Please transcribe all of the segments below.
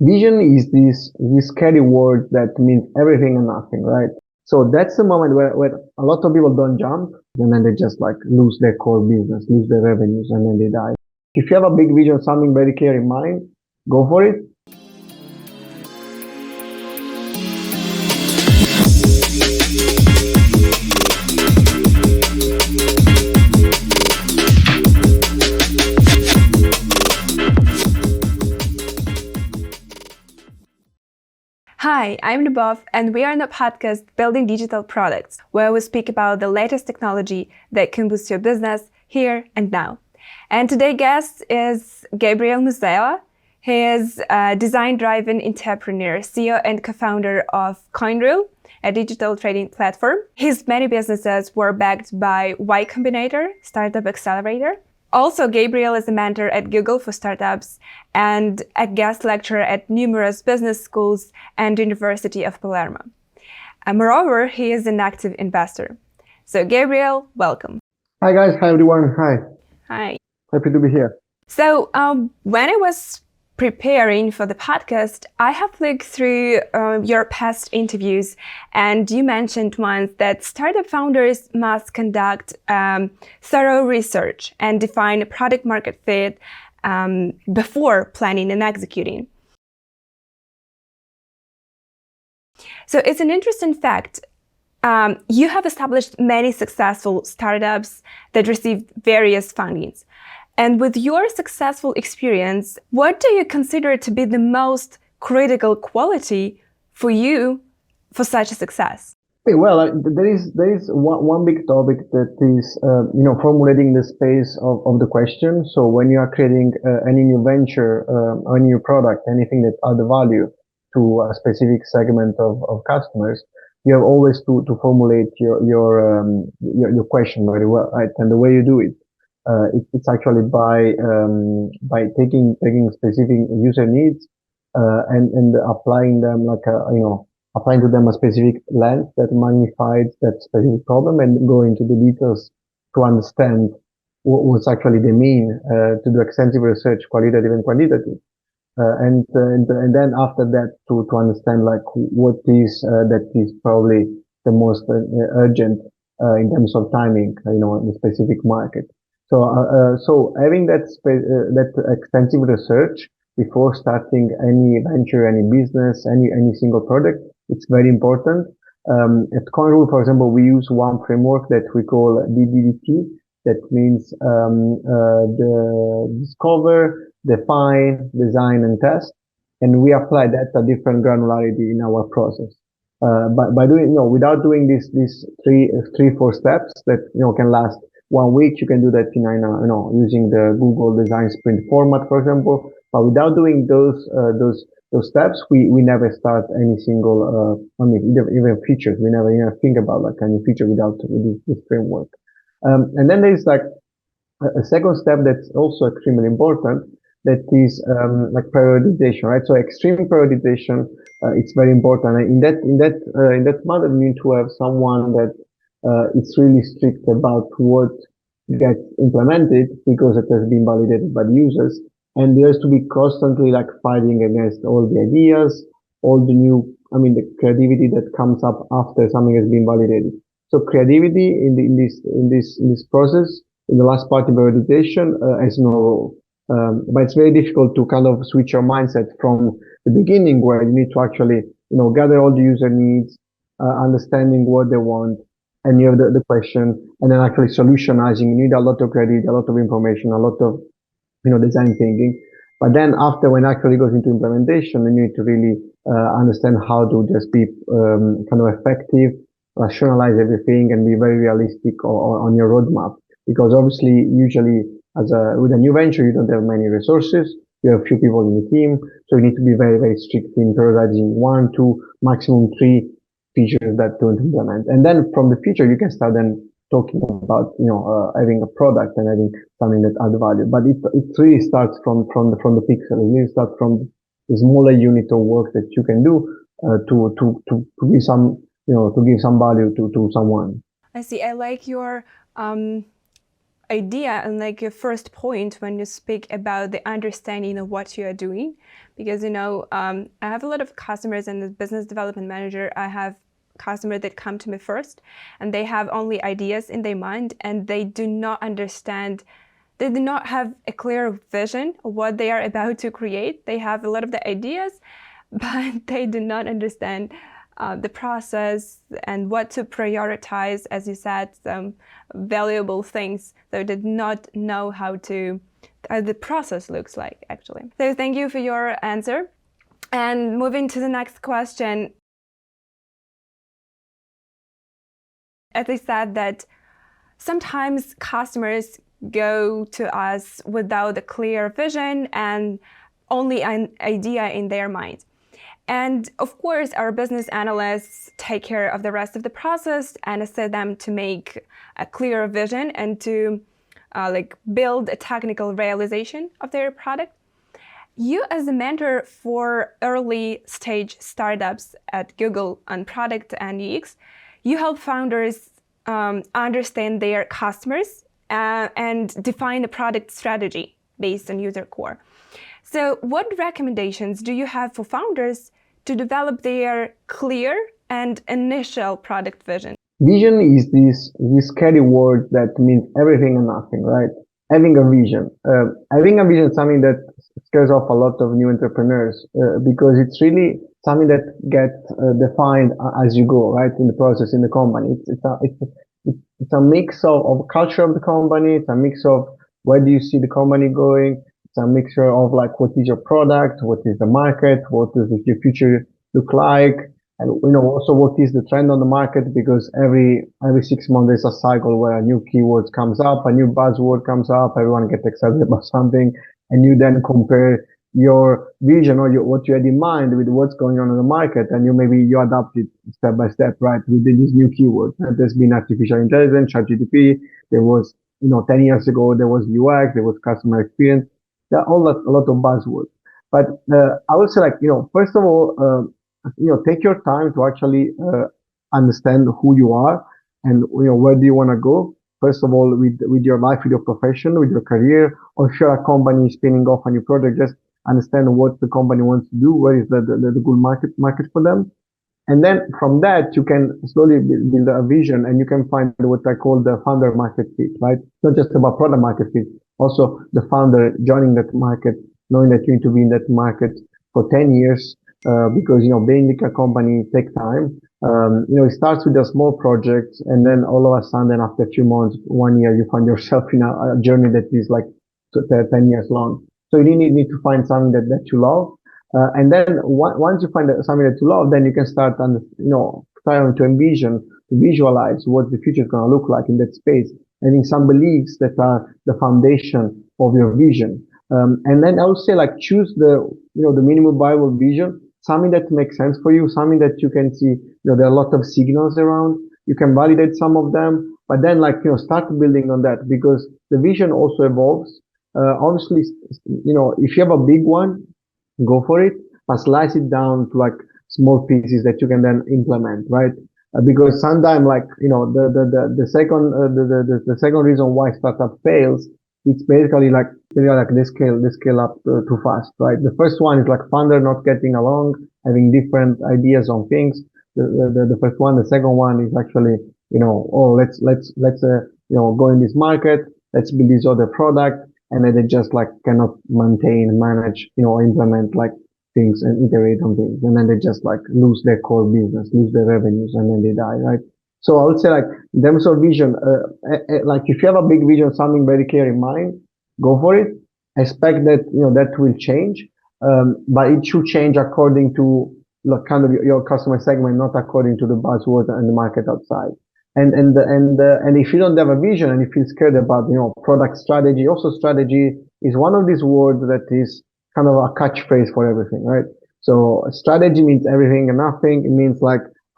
Vision is this scary word that means everything and nothing, right? So that's the moment where a lot of people don't jump and then they just like lose their core business, lose their revenues, and then they die. If you have a big vision, something very clear in mind, go for it. Hi, I'm Lubov, and we are in the podcast Building Digital Products, where we speak about the latest technology that can boost your business here and now. And today's guest is Gabriele Musella. He is a design-driven entrepreneur, CEO and co-founder of CoinRule, a digital trading platform. His many businesses were backed by Y Combinator, startup accelerator. Also, Gabriele is a mentor at Google for startups and a guest lecturer at numerous business schools and University of Palermo. Moreover, he is an active investor. So, Gabriele, welcome. Hi guys, hi everyone, hi. Hi. Happy to be here. So, when I was preparing for the podcast, I have looked through your past interviews, and you mentioned once that startup founders must conduct thorough research and define a product market fit before planning and executing. So it's an interesting fact. You have established many successful startups that received various fundings. And with your successful experience, what do you consider to be the most critical quality for you for such a success? Well, there is one big topic that is formulating the space of the question. So when you are creating any new venture, any new product, anything that add value to a specific segment of customers, you have always to formulate your question very well, right? And the way you do it. It's actually by taking specific user needs and applying them applying to them a specific lens that magnifies that specific problem and go into the details to understand what's actually the mean to do extensive research, qualitative and quantitative. And then after that to understand like what is that is probably the most urgent in terms of timing, in a specific market. So having that extensive research before starting any venture, any business, any single product, it's very important. At CoinRule, for example, we use one framework that we call DDDT. That means the discover, define, design, and test, and we apply that a different granularity in our process. By doing, without doing these three, 4 steps that can last 1 week, you can do that in using the Google Design Sprint format, for example. But without doing those steps, we never start any single even features. We never even think about like any feature without this framework. And then there's like a second step that's also extremely important. That is like prioritization, right? So extreme prioritization, it's very important. And in that matter, you need to have someone that is really strict about what gets implemented because it has been validated by the users. And there has to be constantly like fighting against all the ideas, all the the creativity that comes up after something has been validated. So creativity in this process, in the last part of prioritization, has no role. But it's very difficult to kind of switch your mindset from the beginning where you need to actually, gather all the user needs, understanding what they want, and you have the question, and then actually solutionizing. You need a lot of creativity, a lot of information, a lot of, design thinking. But then after when actually goes into implementation, you need to really understand how to just be kind of effective, rationalize everything, and be very realistic on your roadmap. Because obviously, usually, with a new venture, you don't have many resources. You have few people in the team, so you need to be very, very strict in prioritizing 1, 2, maximum 3 features that to implement. And then from the feature, you can start then talking about having a product and having something that adds value. But it really starts from the pixel. It really starts from the smaller unit of work that you can do to give some value to someone. I see. I like your idea and like a first point when you speak about the understanding of what you are doing, because I have a lot of customers, and as business development manager, I have customers that come to me first, and they have only ideas in their mind, and they do not understand. They do not have a clear vision of what they are about to create. They have a lot of the ideas, but they do not understand the process and what to prioritize, as you said, some valuable things. They did not know how the process looks like, actually. So thank you for your answer. And moving to the next question, as I said, that sometimes customers go to us without a clear vision and only an idea in their mind. And of course, our business analysts take care of the rest of the process and assist them to make a clear vision and to build a technical realization of their product. You, as a mentor for early stage startups at Google on product and UX, you help founders understand their customers and define a product strategy based on user core. So what recommendations do you have for founders to develop their clear and initial product vision? Vision is this scary word that means everything and nothing, right? Having a vision. Having a vision is something that scares off a lot of new entrepreneurs because it's really something that gets defined as you go, right? In the process, in the company. It's a mix of culture of the company. It's a mix of where do you see the company going. It's a mixture of like what is your product, what is the market, what does the future look like, and also what is the trend on the market, because every 6 months there's a cycle where a new keyword comes up, a new buzzword comes up, everyone gets excited about something, and you then compare your vision or what you had in mind with what's going on in the market, and you adapt it step by step, right? With these new keywords. There's been artificial intelligence, ChatGPT. There was 10 years ago there was UX, there was customer experience. There are a lot of buzzwords. But I would say, first of all, take your time to actually understand who you are and where do you want to go. First of all, with your life, with your profession, with your career, or if you're a company spinning off a new project, just understand what the company wants to do, where is the good market for them. And then from that, you can slowly build a vision, and you can find what I call the founder market fit, right? It's not just about product market fit, also the founder joining that market, knowing that you need to be in that market for 10 years, because, building a company takes time. It starts with a small project, and then all of a sudden, after a few months, 1 year, you find yourself in a journey that is like 10 years long. So you need to find something that you love. And then once you find something that you love, then you can start trying to envision, to visualize what the future is going to look like in that space, having some beliefs that are the foundation of your vision. And then I would say choose the minimum viable vision, something that makes sense for you, something that you can see, there are a lot of signals around. You can validate some of them, but then start building on that, because the vision also evolves. Obviously, if you have a big one, go for it, but slice it down to small pieces that you can then implement, right? Because sometimes the second reason why startup fails, it's basically they scale up too fast, right? The first one is founder not getting along, having different ideas on things. The first one. The second one is actually let's go in this market, let's build this other product, and then they just cannot maintain, manage, implement things and iterate on things, and then they just lose their core business, lose their revenues, and then they die, right? So I would say in terms of vision, if you have a big vision, something very clear in mind, go for it. Expect that that will change, but it should change according to kind of your customer segment, not according to the buzzword and the market outside. And if you don't have a vision and you feel scared about product strategy, also strategy is one of these words that is kind of a catchphrase for everything, right? So strategy means everything and nothing. It means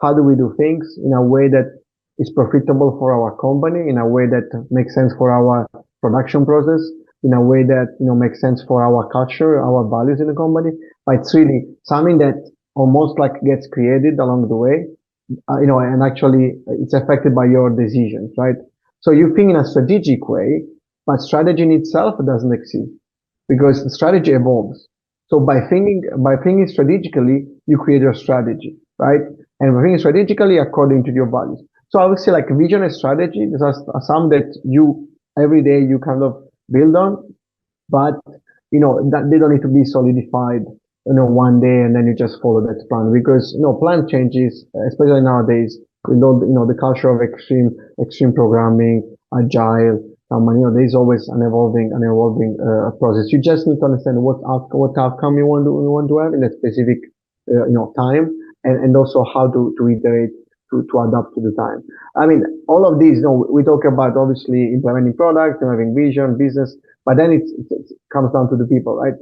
how do we do things in a way that is profitable for our company, in a way that makes sense for our production process, in a way that makes sense for our culture, our values in the company. But it's really something that almost gets created along the way. And actually it's affected by your decisions, right? So you think in a strategic way, but strategy in itself doesn't exist because the strategy evolves. So by thinking strategically, you create your strategy, right? And by thinking strategically according to your values. So I would say like vision and strategy, these are some that you every day you kind of build on, but that they don't need to be solidified, one day and then you just follow that plan because plan changes, especially nowadays. The culture of extreme programming, agile. There's always an evolving process. You just need to understand what outcome you want to have in that specific time, and also how to iterate to adapt to the time. I mean, all of these, we talk about obviously implementing product and having vision, business, but then it comes down to the people, right?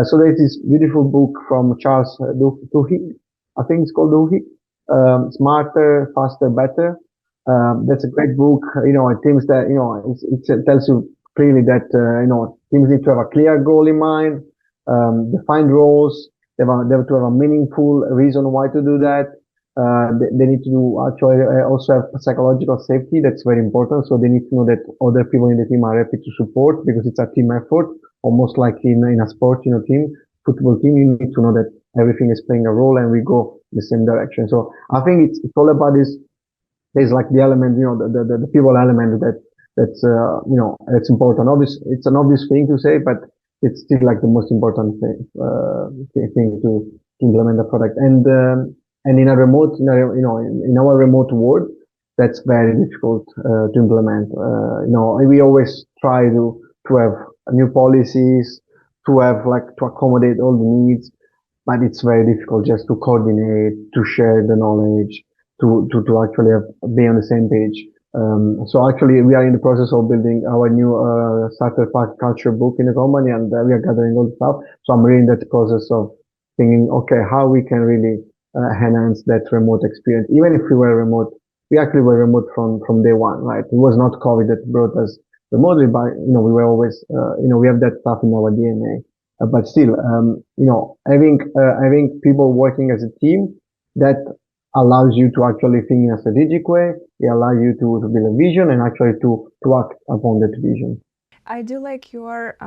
So there's this beautiful book from Charles Duhigg, I think it's called Duhigg, Smarter, Faster, Better. That's a great book. It seems that, it tells you clearly that, teams need to have a clear goal in mind, define roles, they have to have a meaningful reason why to do that. They need to actually also have psychological safety. That's very important. So they need to know that other people in the team are happy to support because it's a team effort, almost like in a sport, team, football team. You need to know that everything is playing a role and we go in the same direction. So I think it's all about this. There's like the element, the people element that's important. It's an obvious thing to say, but it's still like the most important thing to implement the product. And in a remote, in our remote world, that's very difficult to implement. We always try to have new policies, to have like to accommodate all the needs, but it's very difficult just to coordinate, to share the knowledge, to actually be on the same page. So actually, we are in the process of building our new starter pack culture book in the company, and we are gathering all the stuff. So I'm really in that process of thinking, okay, how we can really enhance that remote experience. Even if we were remote, we actually were remote from day one, right? It was not COVID that brought us remotely, but we were always, we have that stuff in our DNA. But still, having people working as a team that allows you to actually think in a strategic way. It allows you to build a vision and actually to act upon that vision. I do like your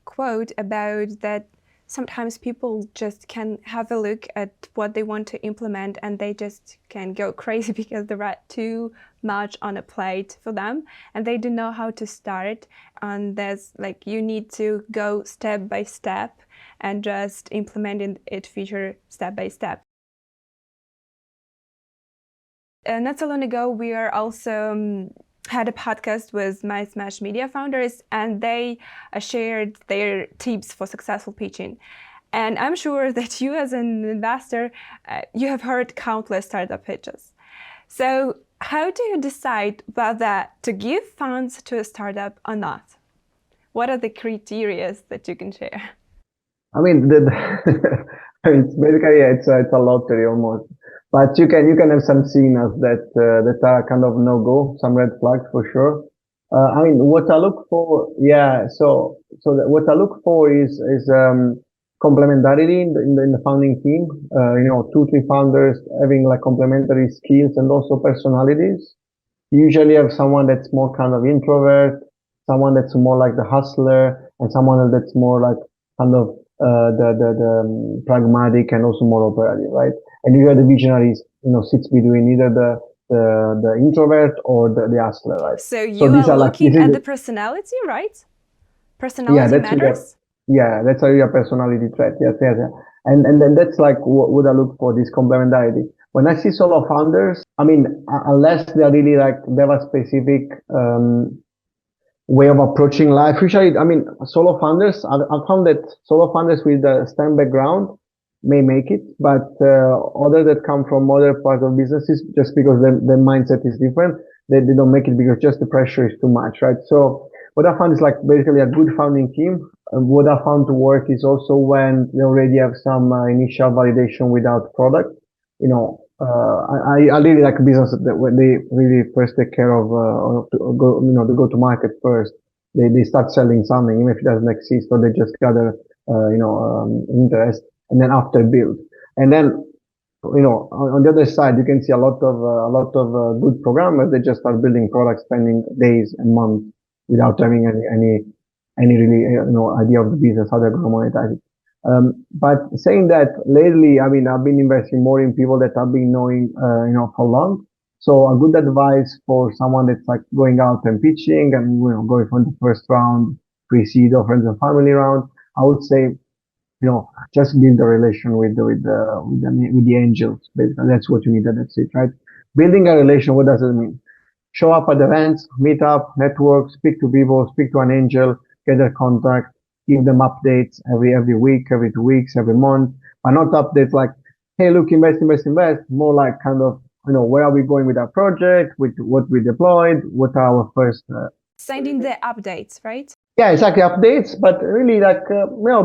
quote about that sometimes people just can have a look at what they want to implement and they just can go crazy because there are too much on a plate for them and they don't know how to start. And there's like, you need to go step by step and just implement it feature step by step. Not so long ago, we are also had a podcast with my Smash Media founders, and they shared their tips for successful pitching. And I'm sure that you, as an investor, you have heard countless startup pitches. So, how do you decide whether to give funds to a startup or not? What are the criteria that you can share? I mean, it's basically it's a lottery almost. But you can have some signals that are kind of no go, some red flags for sure. I mean, what I look for, yeah. What I look for is complementarity in the founding team. 2, 3 founders having like complementary skills and also personalities. You usually have someone that's more kind of introvert, someone that's more like the hustler, and someone that's more like kind of the pragmatic and also more operative, right? And you have the visionaries, sits between either the introvert or the hustler, right? So you are looking at the personality, right? Personality matters? That's a personality trait. Yes. And then that's like what I look for, this complementarity. When I see solo founders, I mean, unless they're really like, they have a specific way of approaching life. Usually, I mean, solo founders, I found that solo founders with a STEM background may make it, but others that come from other parts of businesses, just because their mindset is different, they don't make it because just the pressure is too much, right? So what I found is like basically a good founding team. What I found to work is also when they already have some initial validation without product. I really like business that when they really first take care of the go to market first. They start selling something, even if it doesn't exist, or they just gather interest, and then after build. And then on the other side, you can see a lot of good programmers. They just start building products, spending days and months without having any really idea of the business, how they're going to monetize it. But saying that, lately, I mean, I've been investing more in people that I've been knowing, for long. So a good advice for someone that's like going out and pitching and going from the first round, pre-seed or friends and family round, I would say, just build a relation with the angels. Basically, that's what you need. That's it, right? Building a relation. What does it mean? Show up at events, meet up, network, speak to people, speak to an angel, get their contact, give them updates every week, every 2 weeks, every month, but not updates like, hey, look, invest, invest, invest. More like kind of, where are we going with our project, with what we deployed, what are our first. Sending the updates, right? Yeah, exactly, updates, but really like,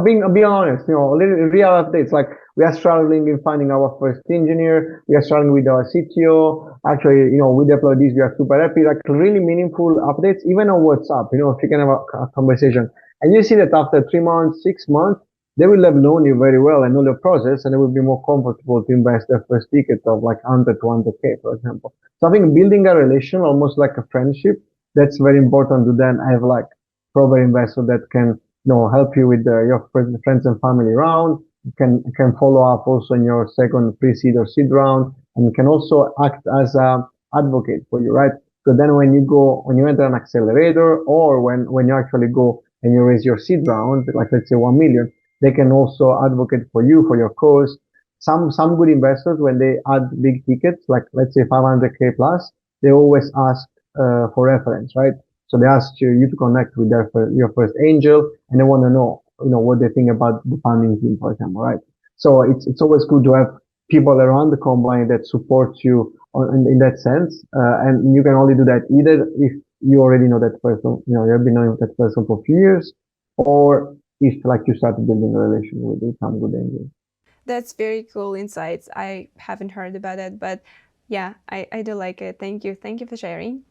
being honest, real updates. Like we are struggling in finding our first engineer, we are struggling with our CTO. Actually, we deployed this, we are super happy. Like really meaningful updates, even on WhatsApp. If you can have a conversation, and you see that after 3 months, 6 months, they will have known you very well and know the process, and they will be more comfortable to invest their first ticket of like 100 to 100K, for example. So I think building a relation, almost like a friendship, that's very important to then have like proper investor that can help you with your friends and family round. Can follow up also in your second pre-seed or seed round, and can also act as a advocate for you, right? So then when you enter an accelerator, or when you actually go and you raise your seed round, like let's say 1 million, they can also advocate for you for your cause. Some good investors, when they add big tickets, like let's say 500K plus, they always ask for reference, right? So they ask you to connect with your first angel, and they want to know, what they think about the founding team, for example, right? So it's always good to have people around the company that support you in that sense, and you can only do that either if you already know that person, you have been knowing that person for a few years, or if like you started building a relation with some good angel. That's very cool insights. I haven't heard about it, but yeah, I do like it. Thank you. Thank you for sharing.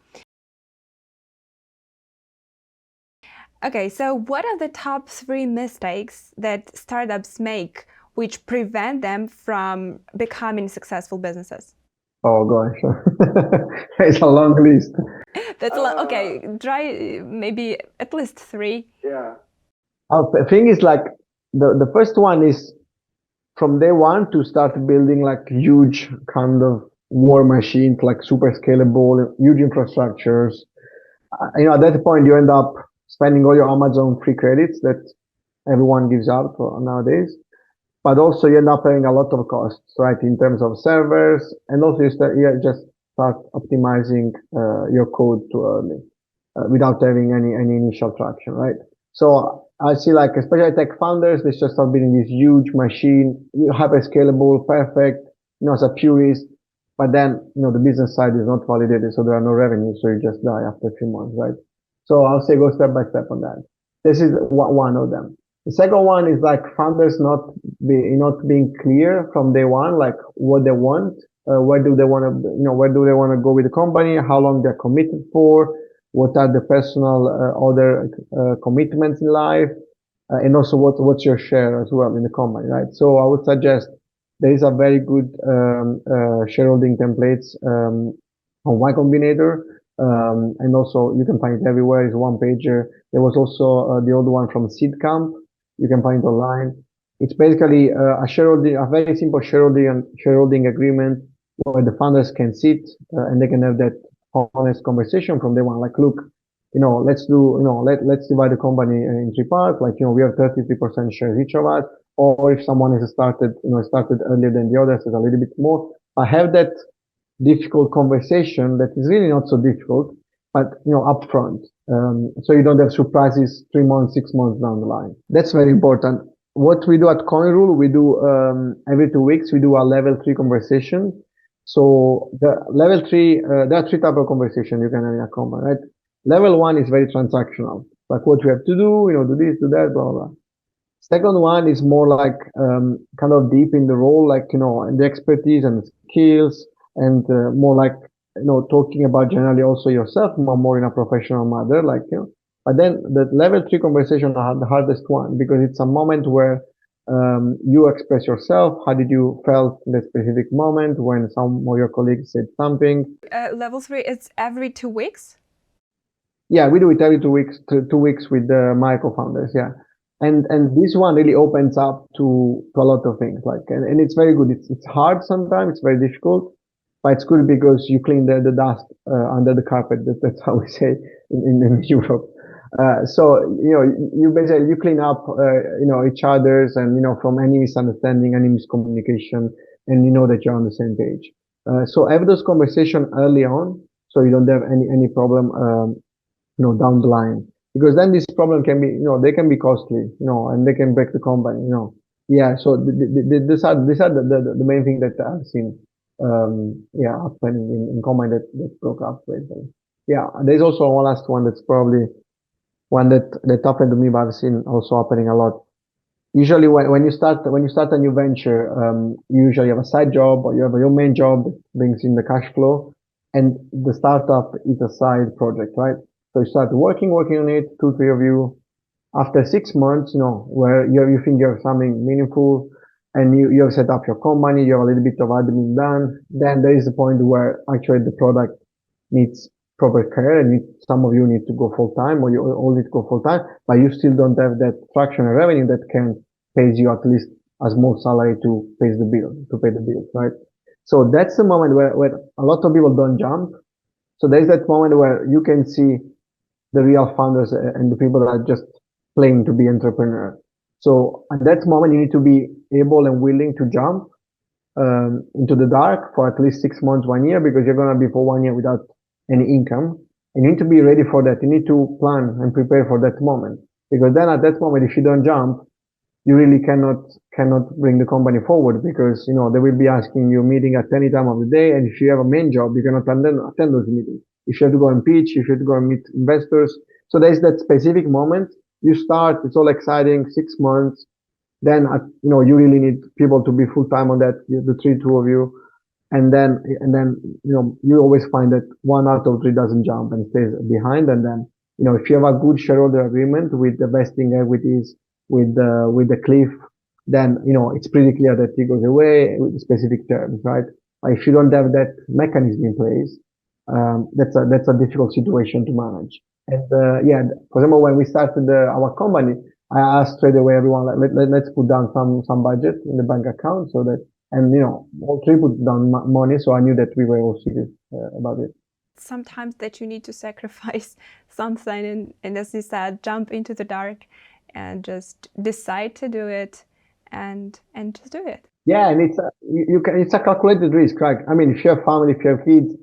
Okay, so what are the top 3 mistakes that startups make which prevent them from becoming successful businesses? Oh gosh, it's a long list. That's a lot. Okay, try maybe at least 3. Yeah. The thing is like the first one is from day one to start building like huge kind of war machines, like super scalable, huge infrastructures. At that point you end up spending all your Amazon free credits that everyone gives out nowadays. But also you end up having a lot of costs, right, in terms of servers, and also you just start optimizing your code too early without having any initial traction, right? So I see like especially tech founders, they just start building this huge machine, hyper scalable, perfect, as a purist. But then, the business side is not validated, so there are no revenues, so you just die after a few months, right? So I'll say go step by step on that. This is one of them. The second one is like founders not being clear from day one, like what they want, where do they want to, where do they want to go with the company, how long they're committed for, what are the personal other commitments in life, and also what's your share as well in the company, right? So I would suggest there is a very good shareholding templates on Y Combinator, and also you can find it everywhere. It's one pager. There was also the old one from Seedcamp. You can find it online. It's basically a very simple shareholding agreement where the founders can sit and they can have that honest conversation from day one. Like, look, let's divide the company in 3 parts. Like, we have 33% shares each of us. Or if someone has started earlier than the others, is a little bit more. I have that difficult conversation that is really not so difficult, but upfront, so you don't have surprises 3 months, 6 months down the line. That's very important. What we do at CoinRule, we do every 2 weeks we do a level 3 conversation. So the level 3, there are 3 types of conversation you can have in a company, right? Level 1 is very transactional, like what we have to do, do this, do that, blah blah. Second one is more like kind of deep in the role, like and the expertise and skills, and more like talking about generally also yourself more in a professional manner, like But then the level 3 conversation are the hardest one, because it's a moment where you express yourself. How did you felt in that specific moment when some of your colleagues said something? Level 3 is every 2 weeks? Yeah, we do it every 2 weeks, 2 weeks with the my co-founders. Yeah, and this one really opens up to a lot of things. Like, and it's very good. It's hard sometimes. It's very difficult, but it's good because you clean the dust under the carpet. That's how we say in Europe. So you basically you clean up each other's and from any misunderstanding, any miscommunication, and you know that you're on the same page. So have those conversations early on, so you don't have any problem. Down the line, because then this problem can be, they can be costly, and they can break the company, Yeah, so these are the main thing that I've seen, yeah, happening in company that broke up basically. Yeah, there's also one last one that's probably one that happened to me, but I've seen also happening a lot. Usually when you start a new venture, you usually have a side job or you have your main job that brings in the cash flow, and the startup is a side project, right? So you start working on it, two, three of you. After 6 months, where you think you have something meaningful, and you have set up your company, you have a little bit of admin done, then there is a point where actually the product needs proper care, and some of you need to go full time, or you all need to go full time, but you still don't have that fractional revenue that can pay you at least a small salary to pay the bill, right? So that's the moment where a lot of people don't jump. So there's that moment where you can see the real founders and the people that are just playing to be entrepreneur. So at that moment, you need to be able and willing to jump into the dark for at least 6 months, 1 year, because you're going to be for 1 year without any income. And you need to be ready for that. You need to plan and prepare for that moment. Because then at that moment, if you don't jump, you really cannot bring the company forward, because they will be asking you meeting at any time of the day, and if you have a main job, you cannot attend those meetings. If you have to go and pitch, if you have to go and meet investors, so there's that specific moment. You start, it's all exciting, 6 months. Then you really need people to be full time on that, the two of you, and then you always find that one out of three doesn't jump and stays behind. And then if you have a good shareholder agreement with the vesting equities, with the cliff, then it's pretty clear that he goes away with specific terms, right? But if you don't have that mechanism in place, that's a difficult situation to manage. And yeah, for example, when we started our company, I asked straight away everyone, like, let's put down some budget in the bank account, so that, and all three put down money, so I knew that we were all serious about it. Sometimes that you need to sacrifice something, and as you said, jump into the dark and just decide to do it, and just do it. Yeah, and it's a calculated risk, right? I mean, if you have family, if you have kids,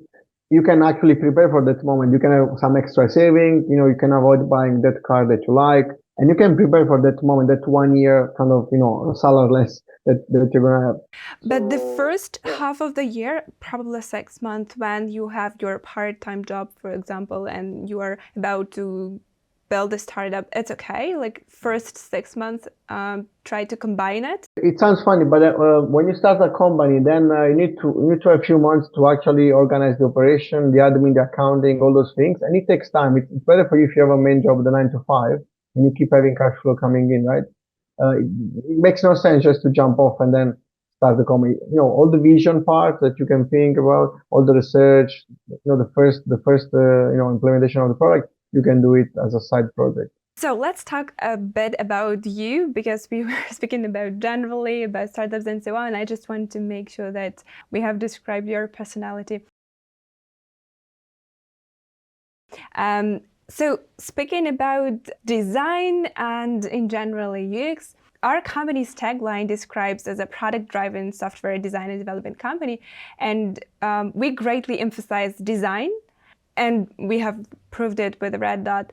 you can actually prepare for that moment. You can have some extra saving. You can avoid buying that car that you like, and you can prepare for that moment, that 1 year kind of salary that you're gonna have. But the first half of the year, probably 6 months, when you have your part-time job, for example, and you are about to build a startup, it's okay. Like first 6 months, try to combine it. It sounds funny, but when you start a company, then you need to have a few months to actually organize the operation, the admin, the accounting, all those things, and it takes time. It's better for you if you have a main job, the 9 to 5, and you keep having cash flow coming in, right? It makes no sense just to jump off and then start the company. All the vision part that you can think about, all the research, the first implementation of the product, you can do it as a side project. So let's talk a bit about you, because we were speaking about generally about startups and so on. I just want to make sure that we have described your personality. So speaking about design and in general UX, our company's tagline describes as a product-driven software design and development company, and we greatly emphasize design, and we have proved it with a red dot.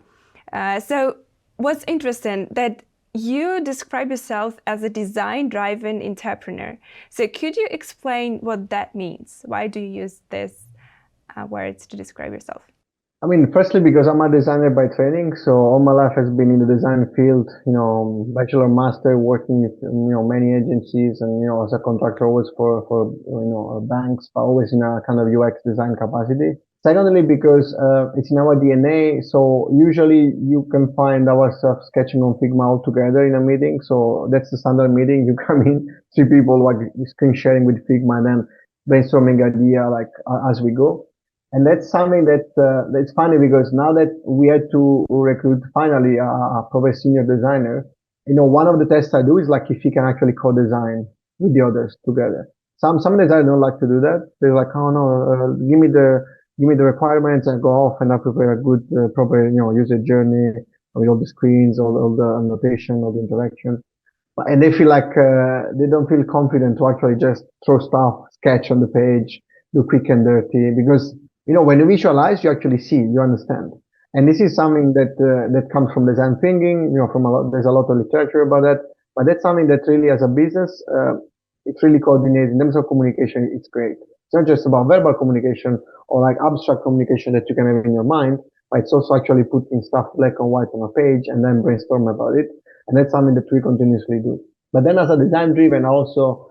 So what's interesting that you describe yourself as a design-driven entrepreneur. So could you explain what that means? Why do you use these words to describe yourself? I mean, firstly, because I'm a designer by training, so all my life has been in the design field, bachelor, master, working with, many agencies, and, as a contractor always for banks, but always in a kind of UX design capacity. Secondly, because it's in our DNA, so usually you can find ourselves sketching on Figma all together in a meeting. So that's the standard meeting. You come in, three people like screen sharing with Figma, and then brainstorming idea like as we go. And that's something that's funny because now that we had to recruit finally a proper senior designer, one of the tests I do is like if you can actually co-design with the others together. Some designers don't like to do that. They're like, oh no, give me the requirements and go off and I prepare a good proper user journey with all the screens, all the annotation, all the interaction. And they feel like they don't feel confident to actually just throw stuff, sketch on the page, do quick and dirty. Because when you visualize, you actually see, you understand. And this is something that comes from design thinking. There's a lot of literature about that. But that's something that really, as a business, it's really coordinated in terms of communication. It's great. It's not just about verbal communication or like abstract communication that you can have in your mind, but it's also actually putting stuff black and white on a page and then brainstorm about it. And that's something that we continuously do. But then as a design driven, I also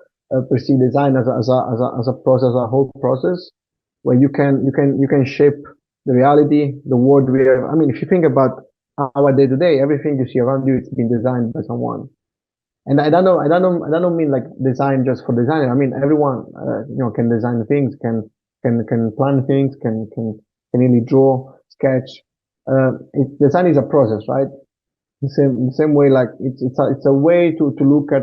perceive design as a process, a whole process where you can shape the reality, the world we have. I mean, if you think about our day to day, everything you see around you, it's been designed by someone. And I don't mean like design just for design. I mean, everyone, can design things, can plan things, can really draw, sketch. Design is a process, right? The same way, like it's a way to look at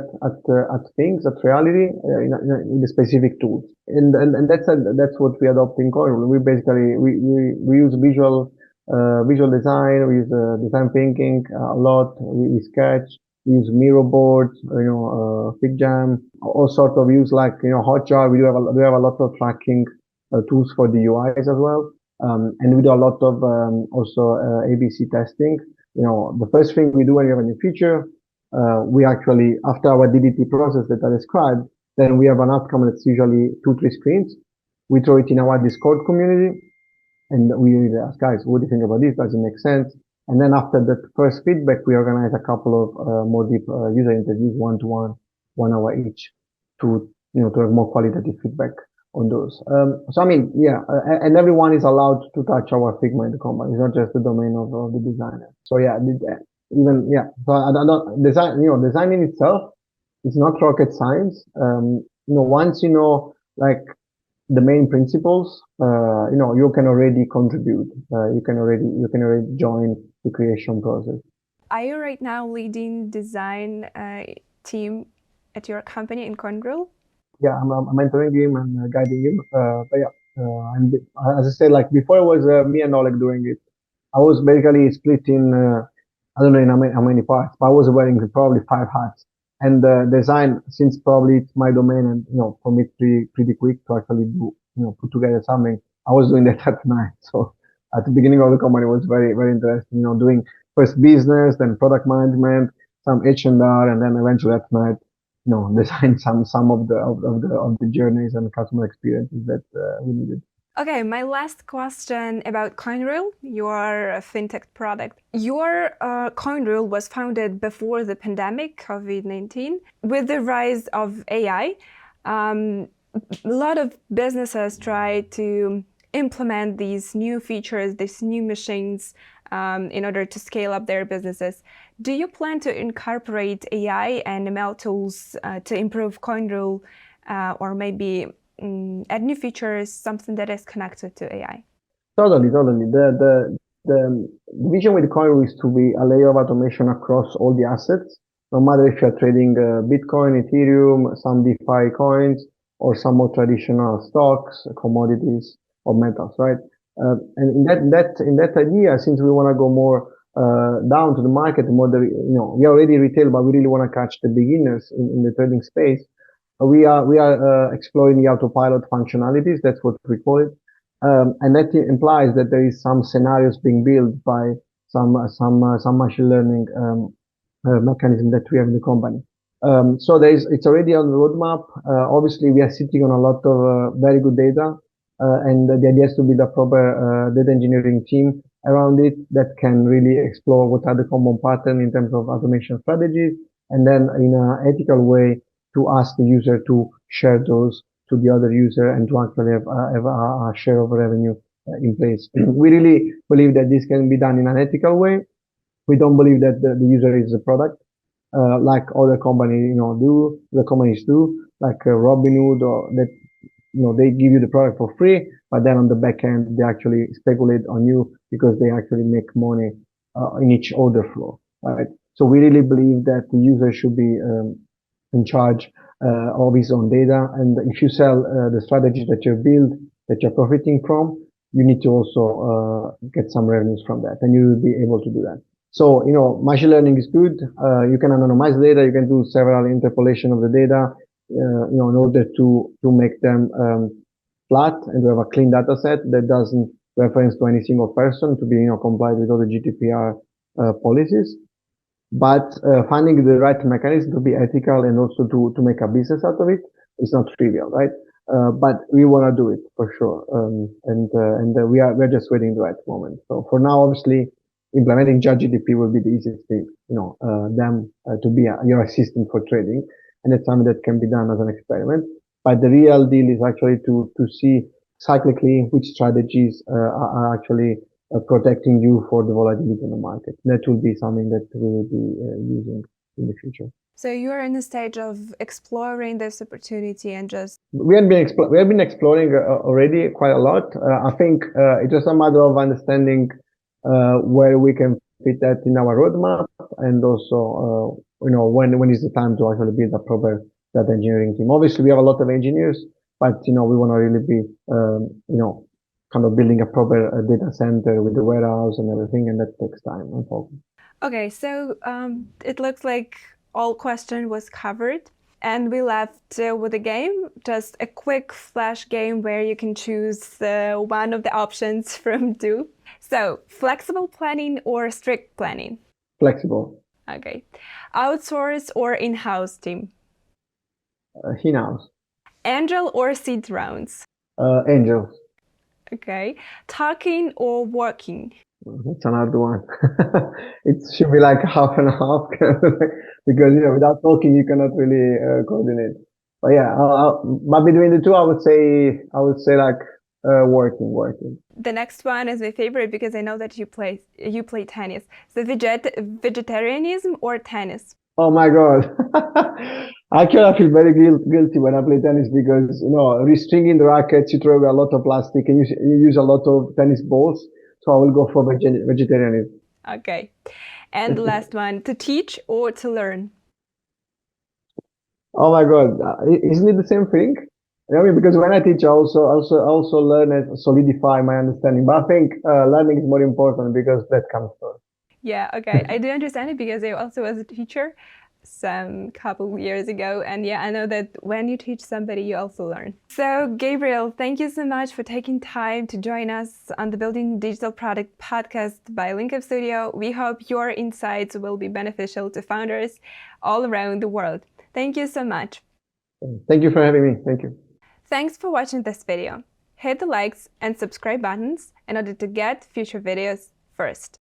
things, at reality, in the specific tools, and that's what we adopt in Coil. We basically we use visual design, we use design thinking a lot. We sketch, we use mirror boards, FigJam, all sort of use like Hotjar. We have a lot of tracking tools for the UIs as well, and we do a lot of also ABC testing. The first thing we do when we have a new feature, we actually, after our DDT process that I described, then we have an outcome that's usually 2-3 screens. We throw it in our Discord community and we really ask, guys, what do you think about this? Does it make sense? And then after that first feedback, we organize a couple of more deep user interviews, 1-to-1, 1 hour each, to have more qualitative feedback on those. So I mean, yeah, and everyone is allowed to touch our Figma in the company. It's not just the domain of the designer. So yeah, even yeah. So I don't design. Designing itself is not rocket science. Once like the main principles, you can already contribute. You can already join the creation process. Are you right now leading design team at your company in Control? Yeah, I'm mentoring him and guiding him. But yeah, and as I said, like before, it was me and Oleg doing it. I was basically split in, I don't know in how many parts, but I was wearing probably 5 hats. And design, since probably it's my domain, and for me it's pretty quick to actually do, put together something. I was doing that at night. So at the beginning of the company, it was very very interesting. Doing first business, then product management, some H&R, and then eventually at night, design some of the journeys and customer experiences that we needed. Okay, my last question about CoinRule, your fintech product. Your CoinRule was founded before the pandemic, COVID-19. With the rise of AI, a lot of businesses try to implement these new features, these new machines in order to scale up their businesses. Do you plan to incorporate AI and ML tools to improve CoinRule or maybe add new features, something that is connected to AI? Totally. The vision with Coin is to be a layer of automation across all the assets, no matter if you're trading Bitcoin, Ethereum, some DeFi coins, or some more traditional stocks, commodities, or metals, right? And in that idea, since we want to go more down to the market, more we are already retail, but we really want to catch the beginners in the trading space. We are exploring the autopilot functionalities. That's what we call it, and that implies that there is some scenarios being built by some machine learning mechanism that we have in the company. So it's already on the roadmap. Obviously, we are sitting on a lot of very good data, and the idea is to build a proper data engineering team around it that can really explore what are the common patterns in terms of automation strategies, and then in an ethical way to ask the user to share those to the other user and to actually have a share of revenue in place. We really believe that this can be done in an ethical way. We don't believe that the user is a product, like other companies, the companies do, like Robinhood, or that they give you the product for free, but then on the back end, they actually speculate on you because they actually make money in each order flow, right? So we really believe that the user should be in charge of his own data. And if you sell the strategy that you build, that you're profiting from, you need to also get some revenues from that, and you will be able to do that. So, machine learning is good. You can anonymize data. You can do several interpolation of the data, in order to make them flat and to have a clean data set that doesn't reference to any single person to be, compliant with all the GDPR policies. But finding the right mechanism to be ethical and also to make a business out of it is not trivial, right? But we want to do it for sure, and we're just waiting the right moment. So for now, obviously, implementing ChatGPT will be the easiest thing, them to be your assistant for trading, and it's something that can be done as an experiment. But the real deal is actually to see cyclically which strategies are actually protecting you for the volatility in the market. That will be something that we will be using in the future. So you are in the stage of exploring this opportunity and just... We have been exploring already quite a lot. I think it's just a matter of understanding where we can fit that in our roadmap, and also when is the time to actually build a proper data engineering team. Obviously, we have a lot of engineers, but we want to really be kind of building a proper data center with the warehouse and everything, and that takes time and focus. Okay, so it looks like all question was covered, and we left with a game, just a quick flash game where you can choose one of the options from two. So, flexible planning or strict planning? Flexible. Okay. Outsource or in-house team? In-house. Angel or seed rounds? Angels. Okay. Talking or working? It's an hard one. It should be like half and half because without talking you cannot really coordinate. But yeah, but between the two, I would say like working. The next one is my favorite because I know that you play tennis. So vegetarianism or tennis? Oh my God. Actually, I feel very guilty when I play tennis because, restringing the rackets, you throw away a lot of plastic and you use a lot of tennis balls. So I will go for vegetarianism. Okay. And the last one, to teach or to learn? Oh my God. Isn't it the same thing? I mean, because when I teach, I also learn and solidify my understanding. But I think learning is more important because that comes first. Yeah, okay. I do understand it because I also was a teacher some couple years ago, and yeah, I know that when you teach somebody you also learn. So Gabriel, thank you so much for taking time to join us on the Building Digital Product podcast by LinkUp Studio. We hope your insights will be beneficial to founders all around the world. Thank you so much. Thank you for having me. Thank you. Thanks for watching this video. Hit the likes and subscribe buttons in order to get future videos first.